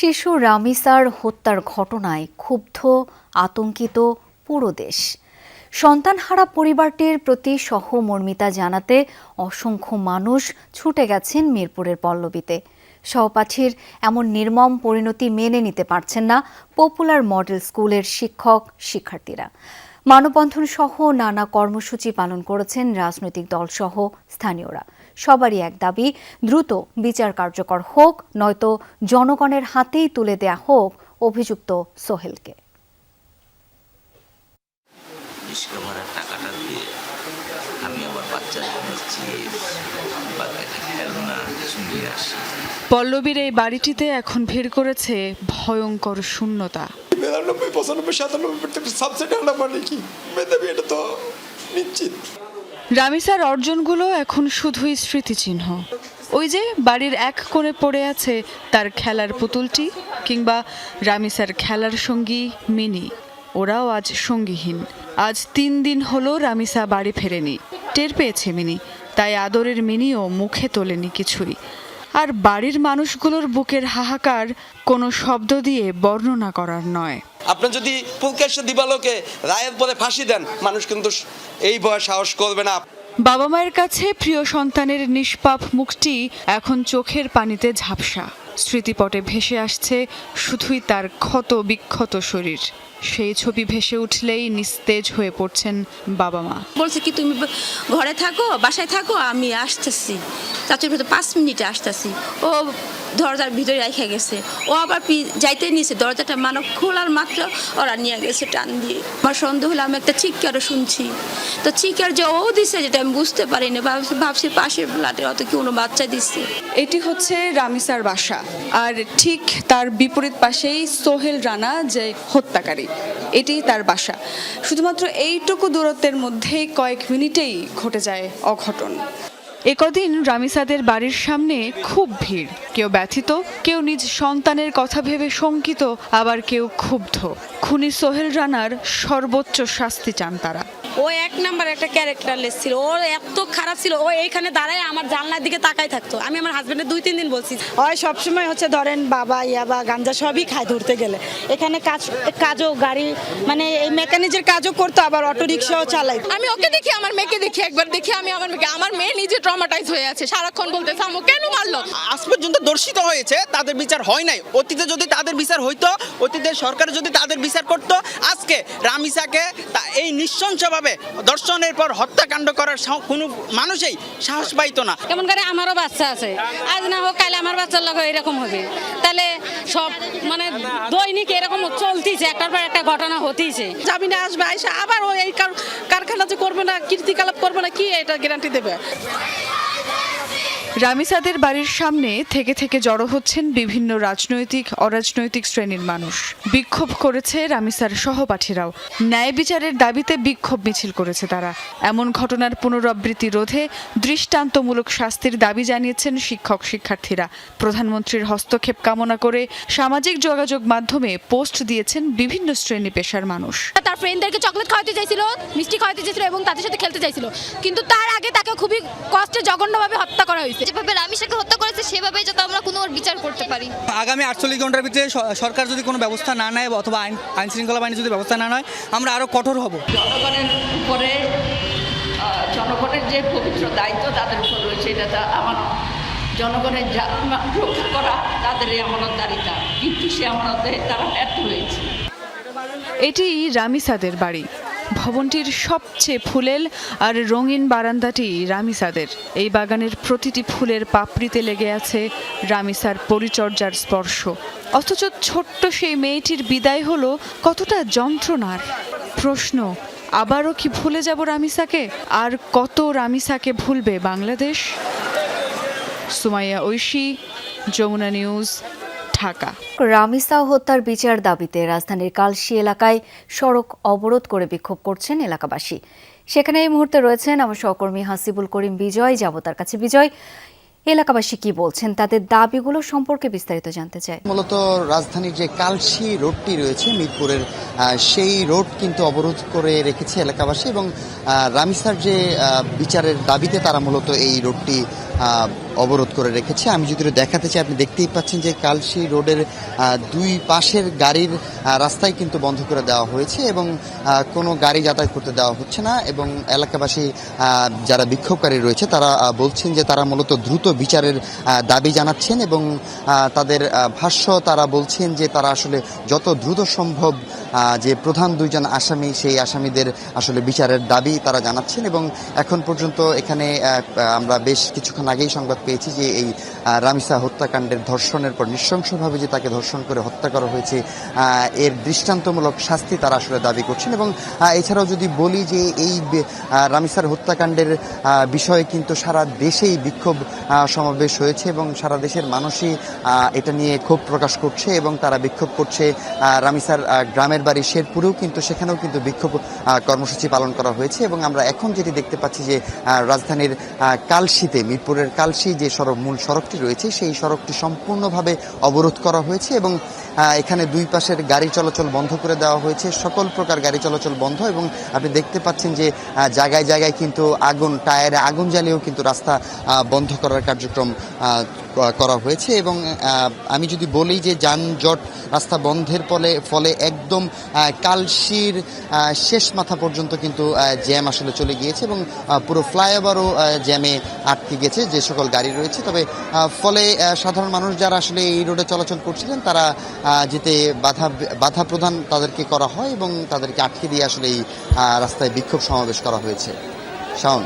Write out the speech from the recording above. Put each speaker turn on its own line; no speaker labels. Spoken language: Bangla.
শিশু রামিসার হত্যার ঘটনায় ক্ষুব্ধ আতঙ্কিত পুরো দেশ। সন্তানহারা পরিবারটির প্রতি সহমর্মিতা জানাতে অসংখ্য মানুষ ছুটে গেছেন মিরপুরের পল্লবীতে। সহপাঠীর এমন নির্মম পরিণতি মেনে নিতে পারছেন না পপুলার মডেল স্কুলের শিক্ষক শিক্ষার্থীরা। মানববন্ধন সহ নানা কর্মসূচি পালন করেছেন রাজনৈতিক দলসহ স্থানীয়রা। সবারই এক দাবি, দ্রুত বিচার কার্যকর হোক, নয়তো জনগণের হাতেই তুলে দেয়া হোক অভিযুক্ত সোহেলকে।
টাকাটা দিয়ে আমি আমার বাচ্চার জন্য খেলনা নিয়ে আসি।
পল্লবীর এই বাড়িটিতে এখন ভিড় করেছে ভয়ঙ্কর শূন্যতা।
92-95-97 সাবসিডি আনা মানে কি মেধাবী, এটা তো নিশ্চিত।
রামিসার অর্জনগুলো এখন শুধুই স্মৃতিচিহ্ন। ওই যে বাড়ির এক কোণে পড়ে আছে তার খেলার পুতুলটি, কিংবা রামিসার খেলার সঙ্গী মিনি, ওরাও আজ সঙ্গীহীন। আজ 3 দিন হলো রামিসা বাড়ি ফেরেনি। টের পেয়েছে মিনি, তাই আদরের মিনিও মুখে তোলেনি কিছুই। আর বাড়ির মানুষগুলোর বুকের হাহাকার কোনো শব্দ দিয়ে বর্ণনা করার নয়।
আপনি যদি পুলকেশ দিবালোকে রায়ের পরে ফাঁসি দেন, মানুষ কিন্তু এই ভয় সাহস করবে না।
বাবা মায়ের কাছে প্রিয় সন্তানের নিষ্পাপ মুখটি এখন চোখের পানিতে ঝাপসা। স্মৃতিপটে ভেসে আসছে শুধুই তার ক্ষত বিক্ষত শরীর। সেই ছবি ভেসে উঠলেই নিস্তেজ হয়ে পড়ছেন বাবা মা।
বলছে কি তুমি ঘরে থাকো, বাসায় থাকো, আমি আসতেছি, চাচুর ভেতর 5 মিনিটে আসতেছি। ও দরজার ভিতরে রেখে গেছে। ও আবার যাইতে নিয়েছে, দরজাটা মানব খোলার মাত্র ওরা নিয়ে গেছে টান দিয়ে। আমার সন্দেহ হলো, আমি একটা চিৎকারও শুনছি, তো চিৎকার যে ও দিছে যেটা আমি বুঝতে পারিনি, ভাবছি পাশের ফ্ল্যাটে অত কি কোনো বাচ্চা দিচ্ছে।
এটি হচ্ছে রামিসার বাসা, আর ঠিক তার বিপরীত পাশেই সোহেল রানা যে হত্যাকারী, এটি তার বাসা। শুধুমাত্র এইটুকু দূরত্বের মধ্যেই কয়েক মিনিটেই ঘটে যায় অঘটন। একদিন রামিসাদের বাড়ির সামনে খুব ভিড়। কেউ ব্যথিত, কেউ নিজ সন্তানের কথা ভেবে শঙ্কিত, আবার কেউ ক্ষুব্ধ। খুনি সোহেল রানার সর্বোচ্চ শাস্তি চান তারা।
ও 1 নাম্বার একটা ক্যারেক্টারলেস ছিল। ও এত খারাপ ছিল, ও এইখানে দাঁড়ায় আমার জানলার দিকে তাকাই থাকতো। আমি আমার হাজবেন্ডের 2-3 দিন বলছি,
হয় সবসময় হচ্ছে ধরেন বাবা ইয়াবা গাঞ্জা সবই খায় ধরতে গেলে। এখানে কাজও গাড়ি মানে এই মেকানিজের কাজও করতো, আবার অটো রিক্সাও চালাই।
আমি ওকে দেখি, আমার মেয়েকে দেখি, একবার দেখি আমি আমার মেয়ে নিজে ট্রমাটাইজ হয়ে আছে, সারাক্ষণ বলতেছে আমু কেন মারলো।
আজ পর্যন্ত দর্শিত হয়েছে, তাদের বিচার হয় নাই। অতীতে যদি তাদের বিচার হইতো, অতীতের সরকার যদি তাদের বিচার করত, আজকে রামিসাকে এই নৃশংসভাবে দর্শনের পর হত্যাকাণ্ড করার কোনো মানুষই সাহস পাইতো না।
কেমন করে আমারও বাচ্চা আছে, আজ না হোক কালে আমার বাচ্চার লোক এরকম হবে, তাহলে সব মানে দৈনিক এরকম চলতেছে, একটার পর একটা ঘটনা হতেইছে।
জামিনে আসবে আইসা আবার ও এই কারখানা যে করবে না, কীর্তিকলাপ করবে না, কি এটা গ্যারান্টি দেবে?
রামিসাদের বাড়ির সামনে থেকে থেকে জড়ো হচ্ছেন বিভিন্ন রাজনৈতিক অরাজনৈতিক শ্রেণীর মানুষ। বিক্ষোভ করেছে রামিসার সহপাঠীরাও। ন্যায় বিচারের দাবিতে বিক্ষোভ মিছিল করেছে তারা। এমন ঘটনার পুনরাবৃত্তি রোধে দৃষ্টান্তমূলক শাস্তির দাবি জানিয়েছেন শিক্ষক শিক্ষার্থীরা। প্রধানমন্ত্রীর হস্তক্ষেপ কামনা করে সামাজিক যোগাযোগ মাধ্যমে পোস্ট দিয়েছেন বিভিন্ন শ্রেণী পেশার মানুষ।
তার ফ্রেন্ডদেরকে চকলেট খাওয়াতে চাইছিল, মিষ্টি খাওয়াতে চাইছিল এবং তাদের সাথে খেলতে চাইছিল, কিন্তু তার আগে তাকে খুবই কষ্টে জঘন্যভাবে হত্যা করা হয়েছে।
যেভাবে রামিসাকে হত্যা করেছে সেভাবেই যাতে আমরা কোনো বিচার করতে পারি।
আগামী 48 ঘন্টার ভিতরে সরকার যদি কোনো ব্যবস্থা না নেয়, অথবা আইন শৃঙ্খলা বাহিনী যদি ব্যবস্থা না নেয়, আমরা আরো কঠোর হব।
জনগণের উপরে, জনগণের যে পবিত্র দায়িত্ব তাদের উপর রয়েছে, এটা আমার জনগণের রক্ষা করা তাদের এই আমানতদারিতা, কিন্তু সে আমানতে তারা ব্যর্থ হয়েছে।
এটি রামিসাদের বাড়ি। ভবনটির সবচেয়ে ফুলেল আর রঙিন বারান্দাটি রামিসাদের। এই বাগানের প্রতিটি ফুলের পাপড়িতে লেগে আছে রামিসার পরিচর্যার স্পর্শ। অথচ ছোট্ট সেই মেয়েটির বিদায় হলো কতটা যন্ত্রণার। প্রশ্ন, আবারও কি ভুলে যাব রামিসাকে? আর কত রামিসাকে ভুলবে বাংলাদেশ? সুমাইয়া ঐশী, যমুনা নিউজ, ঢাকা।
রামিসা হত্যার বিচার দাবিতে রাজধানীর কালশী এলাকায় সড়ক অবরোধ করে বিক্ষোভ করছেন এলাকাবাসী। সেখানে এই মুহূর্তে রয়েছেন আমার সহকর্মী হাসিবুল করিম বিজয়। যাব তার কাছে। বিজয়, এলাকাবাসী কি বলছেন, তাদের দাবিগুলো সম্পর্কে বিস্তারিত জানতে চাই।
মূলত রাজধানীর যে কালশী রোডটি রয়েছে মিরপুরের, সেই রোড কিন্তু অবরোধ করে রেখেছে এলাকাবাসী এবং রামিসার যে বিচারের দাবিতে তারা মূলত এই রোডটি অবরোধ করে রেখেছে। আমি যদি দেখাতে চাই, আপনি দেখতেই পাচ্ছেন যে কালশি রোডের দুই পাশের গাড়ির রাস্তায় কিন্তু বন্ধ করে দেওয়া হয়েছে এবং কোনো গাড়ি যাতায়াত করতে দেওয়া হচ্ছে না। এবং এলাকাবাসী যারা বিক্ষোভকারী রয়েছে তারা বলছেন যে তারা মূলত দ্রুত বিচারের দাবি জানাচ্ছেন এবং তাদের ভাষ্য তারা বলছেন যে তারা আসলে যত দ্রুত সম্ভব যে প্রধান দুইজন আসামি সেই আসামিদের আসলে বিচারের দাবি তারা জানাচ্ছেন। এবং এখন পর্যন্ত এখানে আমরা বেশ কিছুক্ষণ আগেই সংবাদ পেয়েছি যে এই রামিসা হত্যাকাণ্ডের ধর্ষণের পর নৃশংসভাবে যে তাকে ধর্ষণ করে হত্যা করা হয়েছে এর দৃষ্টান্তমূলক শাস্তি তারা আসলে দাবি করছেন। এবং এছাড়াও যদি বলি যে এই রামিসার হত্যাকাণ্ডের বিষয়ে কিন্তু সারা দেশেই বিক্ষোভ সমাবেশ হয়েছে এবং সারা দেশের মানুষই এটা নিয়ে ক্ষোভ প্রকাশ করছে এবং তারা বিক্ষোভ করছে। রামিসার গ্রামের বাড়ি শেরপুরেও কিন্তু সেখানেও কিন্তু বিক্ষোভ কর্মসূচি পালন করা হয়েছে। এবং আমরা এখন যেটি দেখতে পাচ্ছি যে রাজধানীর কালশিতে, মিরপুরের কালশি যে মূল সড়কটি রয়েছে সেই সড়কটি সম্পূর্ণভাবে অবরোধ করা হয়েছে এবং এখানে দুই পাশের গাড়ি চলাচল বন্ধ করে দেওয়া হয়েছে, সকল প্রকার গাড়ি চলাচল বন্ধ। এবং আপনি দেখতে পাচ্ছেন যে জায়গায় জায়গায় কিন্তু টায়ারে আগুন জ্বালিয়েও কিন্তু রাস্তা বন্ধ করার কার্যক্রম করা হয়েছে। এবং আমি যদি বলি যে যানজট রাস্তা বন্ধের ফলে একদম কালশির শেষ মাথা পর্যন্ত কিন্তু জ্যাম আসলে চলে গিয়েছে এবং পুরো ফ্লাইওভারও জ্যামে আটকে গেছে যে সকল গাড়ি রয়েছে। তবে ফলে সাধারণ মানুষ যারা আসলে এই রোডে চলাচল করছিলেন তারা যেতে বাধা প্রদান তাদেরকে করা হয় এবং তাদেরকে আটকে দিয়ে আসলে এই রাস্তায় বিক্ষোভ সমাবেশ করা হয়েছে। শাওন।